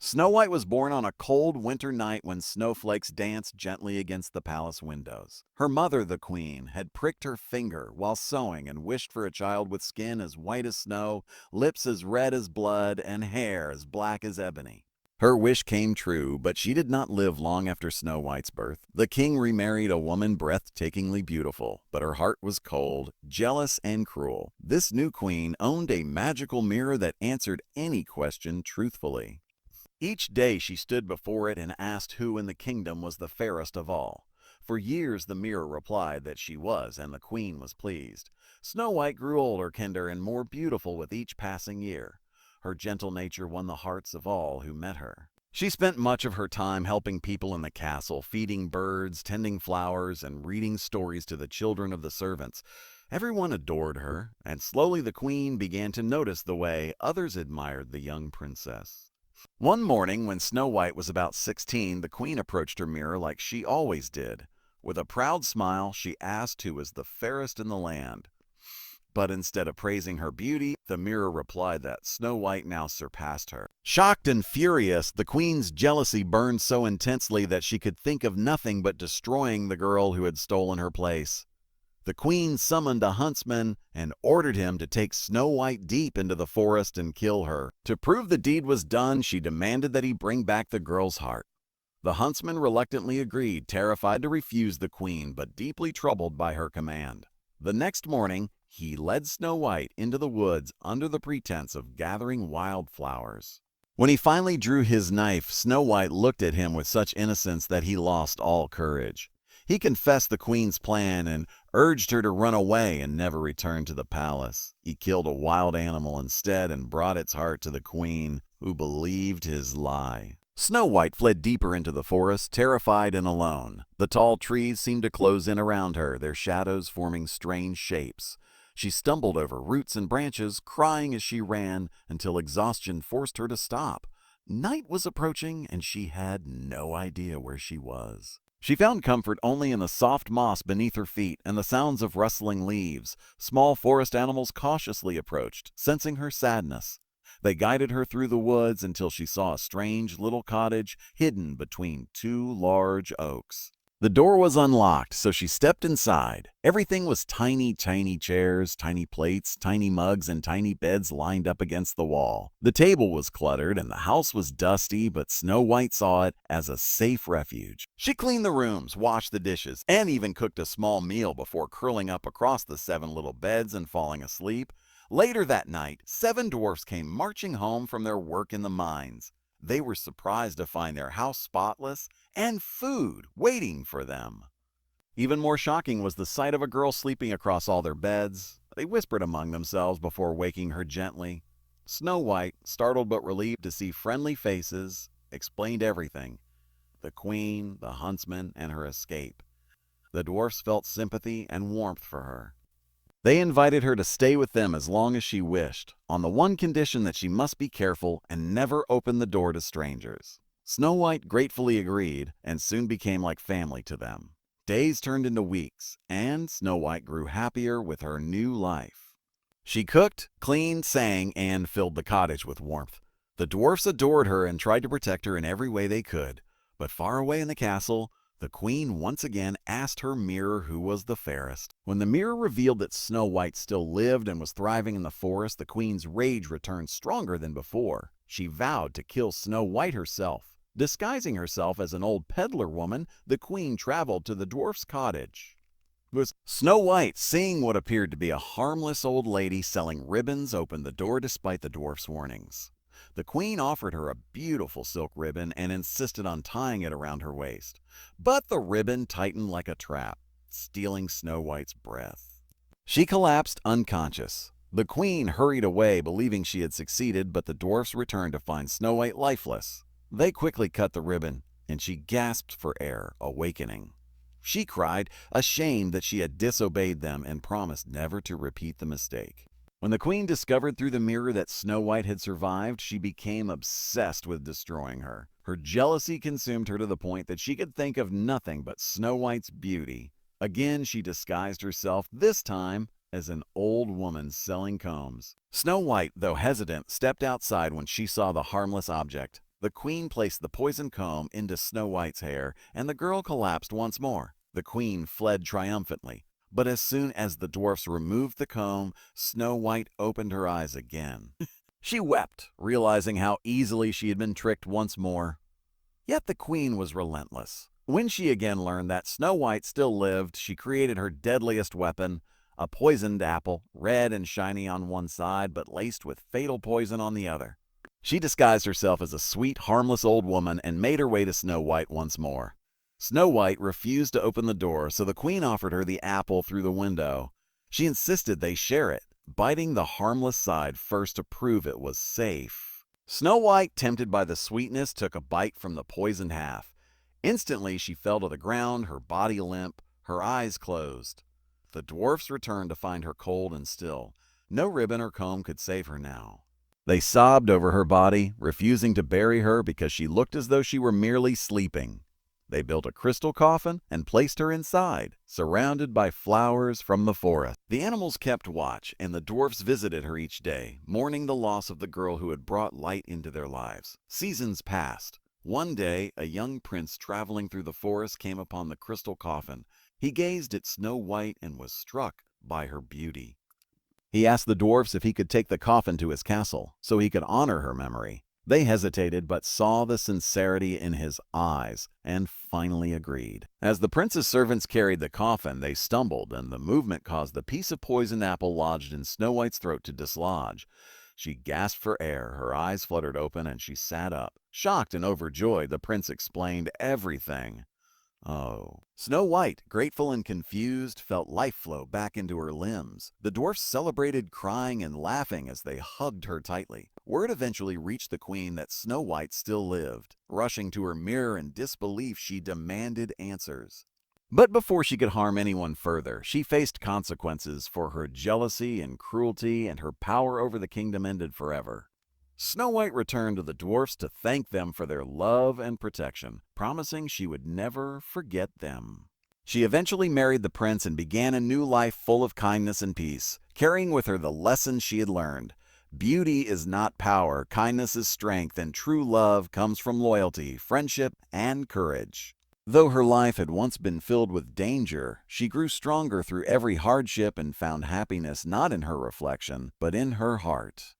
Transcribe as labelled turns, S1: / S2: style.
S1: Snow White was born on a cold winter night when snowflakes danced gently against the palace windows. Her mother, the queen, had pricked her finger while sewing and wished for a child with skin as white as snow, lips as red as blood, and hair as black as ebony. Her wish came true, but she did not live long after Snow White's birth. The king remarried a woman breathtakingly beautiful, but her heart was cold, jealous, and cruel. This new queen owned a magical mirror that answered any question truthfully. Each day she stood before it and asked who in the kingdom was the fairest of all. For years the mirror replied that she was, and the queen was pleased. Snow White grew older, kinder, and more beautiful with each passing year. Her gentle nature won the hearts of all who met her. She spent much of her time helping people in the castle, feeding birds, tending flowers, and reading stories to the children of the servants. Everyone adored her, and slowly the queen began to notice the way others admired the young princess. One morning, when Snow White was about 16, the queen approached her mirror like she always did. With a proud smile, she asked who was the fairest in the land. But instead of praising her beauty, the mirror replied that Snow White now surpassed her. Shocked and furious, the queen's jealousy burned so intensely that she could think of nothing but destroying the girl who had stolen her place. The queen summoned a huntsman and ordered him to take Snow White deep into the forest and kill her. To prove the deed was done, she demanded that he bring back the girl's heart. The huntsman reluctantly agreed, terrified to refuse the queen, but deeply troubled by her command. The next morning, he led Snow White into the woods under the pretense of gathering wildflowers. When he finally drew his knife, Snow White looked at him with such innocence that he lost all courage. He confessed the queen's plan and urged her to run away and never return to the palace. He killed a wild animal instead and brought its heart to the queen, who believed his lie. Snow White fled deeper into the forest, terrified and alone. The tall trees seemed to close in around her, their shadows forming strange shapes. She stumbled over roots and branches, crying as she ran, until exhaustion forced her to stop. Night was approaching, and she had no idea where she was. She found comfort only in the soft moss beneath her feet and the sounds of rustling leaves. Small forest animals cautiously approached, sensing her sadness. They guided her through the woods until she saw a strange little cottage hidden between two large oaks. The door was unlocked, so she stepped inside. Everything was tiny chairs, tiny plates, tiny mugs, and tiny beds lined up against the wall. The table was cluttered and the house was dusty, but Snow White saw it as a safe refuge. She cleaned the rooms, washed the dishes, and even cooked a small meal before curling up across the 7 little beds and falling asleep. Later that night, 7 dwarfs came marching home from their work in the mines. They were surprised to find their house spotless and food waiting for them. Even more shocking was the sight of a girl sleeping across all their beds. They whispered among themselves before waking her gently. Snow White, startled but relieved to see friendly faces, explained everything: the queen, the huntsman, and her escape. The dwarfs felt sympathy and warmth for her. They invited her to stay with them as long as she wished, on the one condition that she must be careful and never open the door to strangers. Snow White gratefully agreed and soon became like family to them. Days turned into weeks, and Snow White grew happier with her new life. She cooked, cleaned, sang, and filled the cottage with warmth. The dwarfs adored her and tried to protect her in every way they could. But far away in the castle, the queen once again asked her mirror who was the fairest. When the mirror revealed that Snow White still lived and was thriving in the forest, the queen's rage returned stronger than before. She vowed to kill Snow White herself. Disguising herself as an old peddler woman, the queen traveled to the dwarf's cottage. Snow White, seeing what appeared to be a harmless old lady selling ribbons, opened the door despite the dwarf's warnings. The queen offered her a beautiful silk ribbon and insisted on tying it around her waist. But the ribbon tightened like a trap, stealing Snow White's breath. She collapsed unconscious. The queen hurried away, believing she had succeeded, but the dwarfs returned to find Snow White lifeless. They quickly cut the ribbon, and she gasped for air, awakening. She cried, ashamed that she had disobeyed them, and promised never to repeat the mistake. When the queen discovered through the mirror that Snow White had survived, she became obsessed with destroying her. Her jealousy consumed her to the point that she could think of nothing but Snow White's beauty. Again, she disguised herself, this time as an old woman selling combs. Snow White, though hesitant, stepped outside when she saw the harmless object. The queen placed the poison comb into Snow White's hair, and the girl collapsed once more. The queen fled triumphantly. But as soon as the dwarfs removed the comb, Snow White opened her eyes again. She wept, realizing how easily she had been tricked once more. Yet the queen was relentless. When she again learned that Snow White still lived, she created her deadliest weapon, a poisoned apple, red and shiny on one side but laced with fatal poison on the other. She disguised herself as a sweet, harmless old woman and made her way to Snow White once more. Snow White refused to open the door, so the queen offered her the apple through the window. She insisted they share it, biting the harmless side first to prove it was safe. Snow White, tempted by the sweetness, took a bite from the poisoned half. Instantly, she fell to the ground, her body limp, her eyes closed. The dwarfs returned to find her cold and still. No ribbon or comb could save her now. They sobbed over her body, refusing to bury her because she looked as though she were merely sleeping. They built a crystal coffin and placed her inside, surrounded by flowers from the forest. The animals kept watch, and the dwarfs visited her each day, mourning the loss of the girl who had brought light into their lives. Seasons passed. One day, a young prince traveling through the forest came upon the crystal coffin. He gazed at Snow White and was struck by her beauty. He asked the dwarfs if he could take the coffin to his castle, so he could honor her memory. They hesitated, but saw the sincerity in his eyes, and finally agreed. As the prince's servants carried the coffin, they stumbled, and the movement caused the piece of poisoned apple lodged in Snow White's throat to dislodge. She gasped for air, her eyes fluttered open, and she sat up. Shocked and overjoyed, the prince explained everything. Oh. Snow White, grateful and confused, felt life flow back into her limbs. The dwarfs celebrated, crying and laughing as they hugged her tightly. Word eventually reached the queen that Snow White still lived. Rushing to her mirror in disbelief, she demanded answers. But before she could harm anyone further, she faced consequences for her jealousy and cruelty, and her power over the kingdom ended forever. Snow White returned to the dwarfs to thank them for their love and protection, promising she would never forget them. She eventually married the prince and began a new life full of kindness and peace, carrying with her the lessons she had learned. Beauty is not power, kindness is strength, and true love comes from loyalty, friendship, and courage. Though her life had once been filled with danger, she grew stronger through every hardship and found happiness not in her reflection, but in her heart.